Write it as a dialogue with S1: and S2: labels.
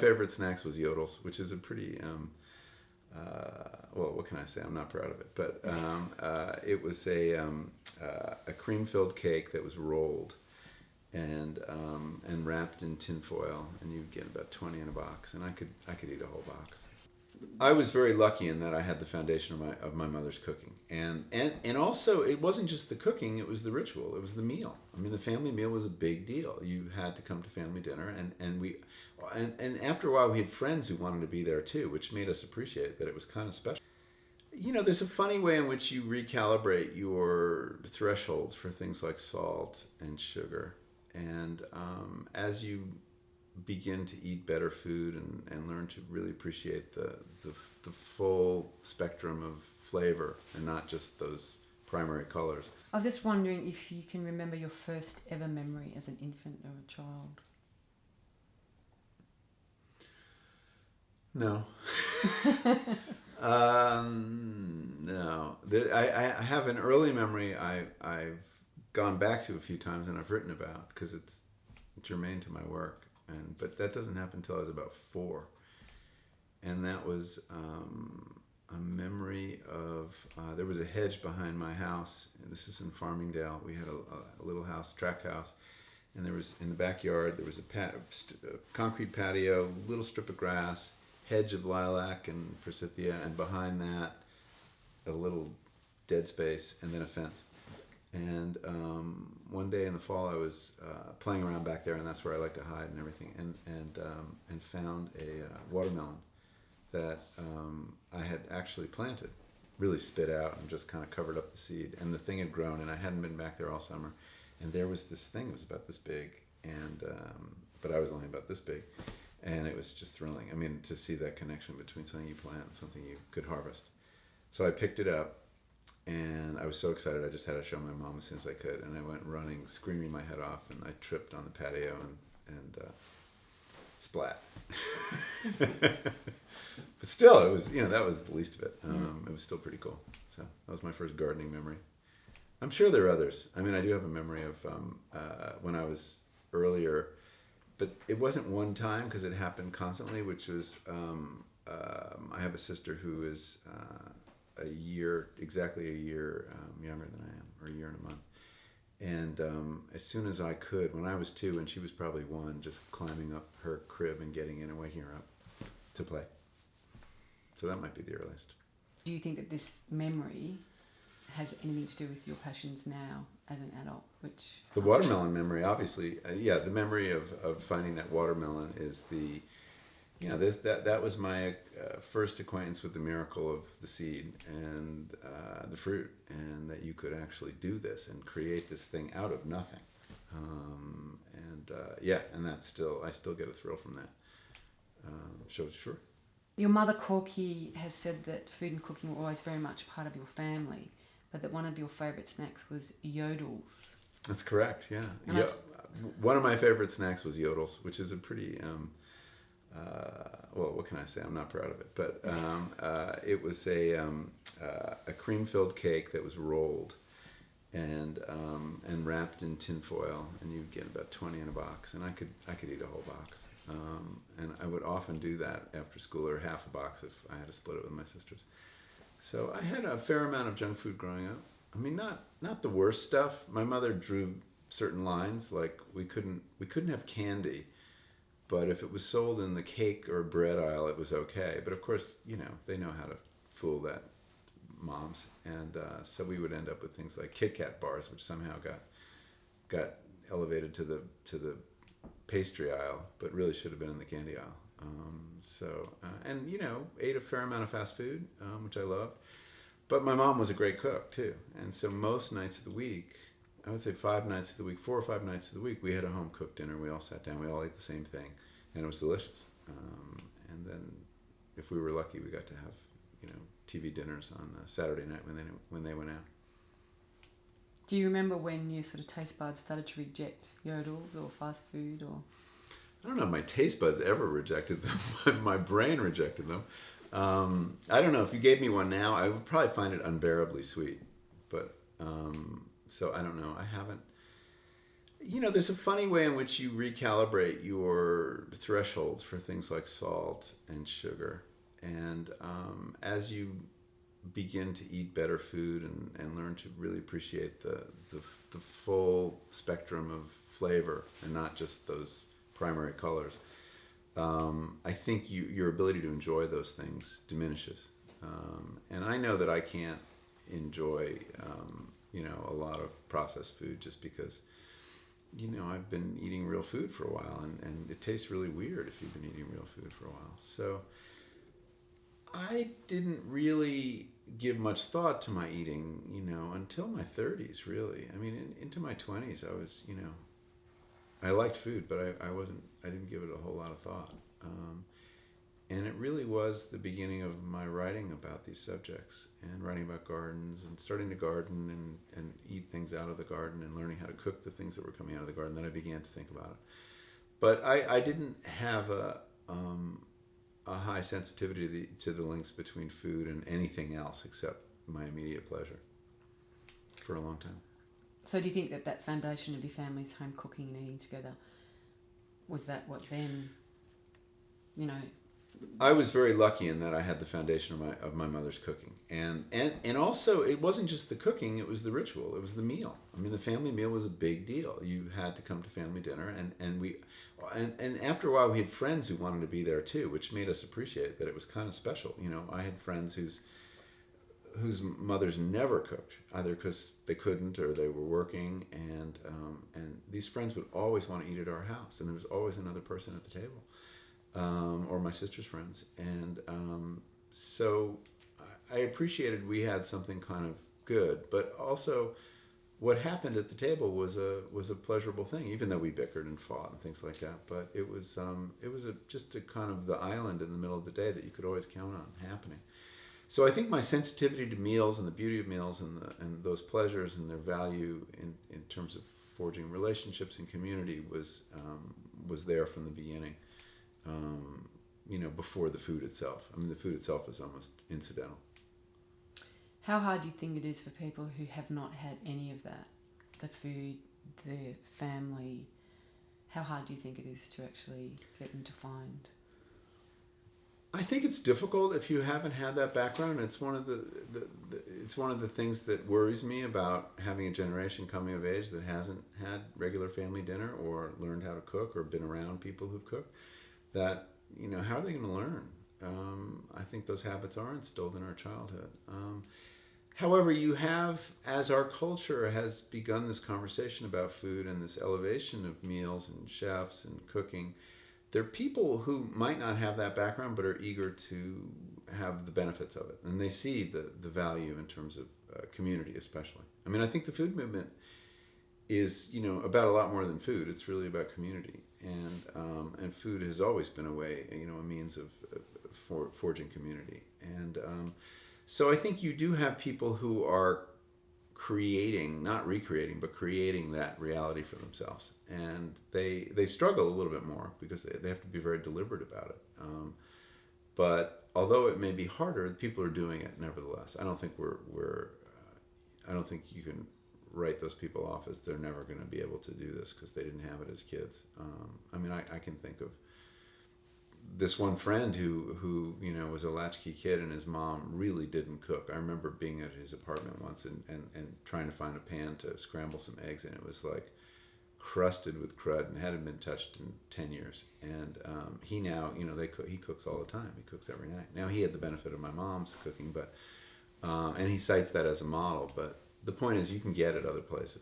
S1: favorite snacks was Yodels, which is a pretty, well, what can I say? I'm not proud of it. But it was a cream-filled cake that was rolled and wrapped in tin foil, and you'd get about 20 in a box, and I could eat a whole box. I was very lucky in that I had the foundation of my mother's cooking, and also it wasn't just the cooking; it was the ritual, it was the meal. I mean, the family meal was a big deal. You had to come to family dinner, and after a while we had friends who wanted to be there too, which made us appreciate that it was kind of special. You know, there's a funny way in which you recalibrate your thresholds for things like salt and sugar, and as you begin to eat better food and learn to really appreciate the full spectrum of flavor and not just those primary colors.
S2: I was just wondering if you can remember your first ever memory as an infant or a child.
S1: No. No. I have an early memory I've gone back to a few times and I've written about because it's germane to my work. But that doesn't happen until I was about 4. And that was a memory of, there was a hedge behind my house. And this is in Farmingdale. We had a little house, tract house. And there was, in the backyard, there was a concrete patio, little strip of grass, hedge of lilac and forsythia, and behind that, a little dead space, and then a fence. And one day in the fall, I was playing around back there, and that's where I like to hide and everything, and found a watermelon that I had actually planted, really spit out and just kind of covered up the seed. And the thing had grown, and I hadn't been back there all summer. And there was this thing, it was about this big, and but I was only about this big. And it was just thrilling. I mean, to see that connection between something you plant and something you could harvest. So I picked it up. And I was so excited, I just had to show my mom as soon as I could. And I went running, screaming my head off, and I tripped on the patio and splat. But still, it was, that was the least of it. It was still pretty cool. So that was my first gardening memory. I'm sure there are others. I mean, I do have a memory of when I was earlier, but it wasn't one time because it happened constantly, which was, I have a sister who is exactly a year younger than I am, or a year and a month. And as soon as I could, when I was 2 and she was probably 1, just climbing up her crib and getting in and waking her up to play. So that might be the earliest.
S2: Do you think that this memory has anything to do with your passions now as an adult?
S1: The watermelon memory, obviously, the memory of finding that watermelon is the, that was my first acquaintance with the miracle of the seed and the fruit, and that you could actually do this and create this thing out of nothing. And that's I still get a thrill from that. Sure.
S2: Your mother, Corky, has said that food and cooking were always very much part of your family, but that one of your favourite snacks was Yodels.
S1: That's correct, yeah. One of my favourite snacks was Yodels, which is a pretty... well, what can I say? I'm not proud of it, but it was a cream-filled cake that was rolled and wrapped in tin foil, and you'd get about 20 in a box, and I could eat a whole box. And I would often do that after school, or half a box if I had to split it with my sisters. So I had a fair amount of junk food growing up. I mean, not the worst stuff. My mother drew certain lines, like we couldn't have candy. But if it was sold in the cake or bread aisle, it was okay. But of course, they know how to fool that, moms. And so we would end up with things like Kit Kat bars, which somehow got elevated to the pastry aisle, but really should have been in the candy aisle. Ate a fair amount of fast food, which I loved. But my mom was a great cook too. And so most nights of the week, I would say 5 nights of the week, 4 or 5 nights of the week, we had a home cooked dinner. We all sat down, we all ate the same thing, and it was delicious. And then, if we were lucky, we got to have, TV dinners on Saturday night when they went out.
S2: Do you remember when your sort of taste buds started to reject Yodels or fast food, or?
S1: I don't know if my taste buds ever rejected them. My brain rejected them. I don't know, if you gave me one now, I would probably find it unbearably sweet. But, so I don't know, I haven't. There's a funny way in which you recalibrate your thresholds for things like salt and sugar. And as you begin to eat better food and learn to really appreciate the full spectrum of flavor and not just those primary colors, I think your ability to enjoy those things diminishes. And I know that I can't enjoy, a lot of processed food just because, I've been eating real food for a while, and it tastes really weird if you've been eating real food for a while. So I didn't really give much thought to my eating, until my 30s, really. I mean, into my 20s, I was, I liked food, but I didn't give it a whole lot of thought. And it really was the beginning of my writing about these subjects and writing about gardens and starting to garden and eat things out of the garden and learning how to cook the things that were coming out of the garden. Then I began to think about it. But I didn't have a high sensitivity to the links between food and anything else except my immediate pleasure for a long time.
S2: So do you think that foundation of your family's home cooking and eating together, was that what then,
S1: I was very lucky in that I had the foundation of my mother's cooking, and also it wasn't just the cooking; it was the ritual, it was the meal. I mean, the family meal was a big deal. You had to come to family dinner, and after a while we had friends who wanted to be there too, which made us appreciate that it was kind of special. I had friends whose mothers never cooked, either because they couldn't or they were working, and these friends would always want to eat at our house, and there was always another person at the table. Or my sister's friends, and so I appreciated we had something kind of good, but also what happened at the table was a pleasurable thing, even though we bickered and fought and things like that. But it was just a kind of the island in the middle of the day that you could always count on happening. So I think my sensitivity to meals and the beauty of meals and those pleasures and their value in terms of forging relationships and community was there from the beginning. Before the food itself. I mean, the food itself is almost incidental.
S2: How hard do you think it is for people who have not had any of that? The food, the family. How hard do you think it is to actually get them to find?
S1: I think it's difficult if you haven't had that background. It's one of the things that worries me about having a generation coming of age that hasn't had regular family dinner or learned how to cook or been around people who've cooked. That, how are they going to learn? I think those habits are instilled in our childhood. However, you have, as our culture has begun this conversation about food and this elevation of meals and chefs and cooking, there are people who might not have that background but are eager to have the benefits of it. And they see the value in terms of community especially. I mean, I think the food movement is, about a lot more than food. It's really about community. And food has always been a way, a means of forging community. And so I think you do have people who are creating, not recreating, but creating that reality for themselves. And they struggle a little bit more because they have to be very deliberate about it. But although it may be harder, people are doing it nevertheless. I don't think I don't think you can write those people off as they're never going to be able to do this because they didn't have it as kids. I can think of this one friend who was a latchkey kid, and his mom really didn't cook. I remember being at his apartment once and trying to find a pan to scramble some eggs, and it was like crusted with crud and hadn't been touched in 10 years. And he now, he cooks all the time. He cooks every night. Now he had the benefit of my mom's cooking, but and he cites that as a model, but the point is you can get it other places.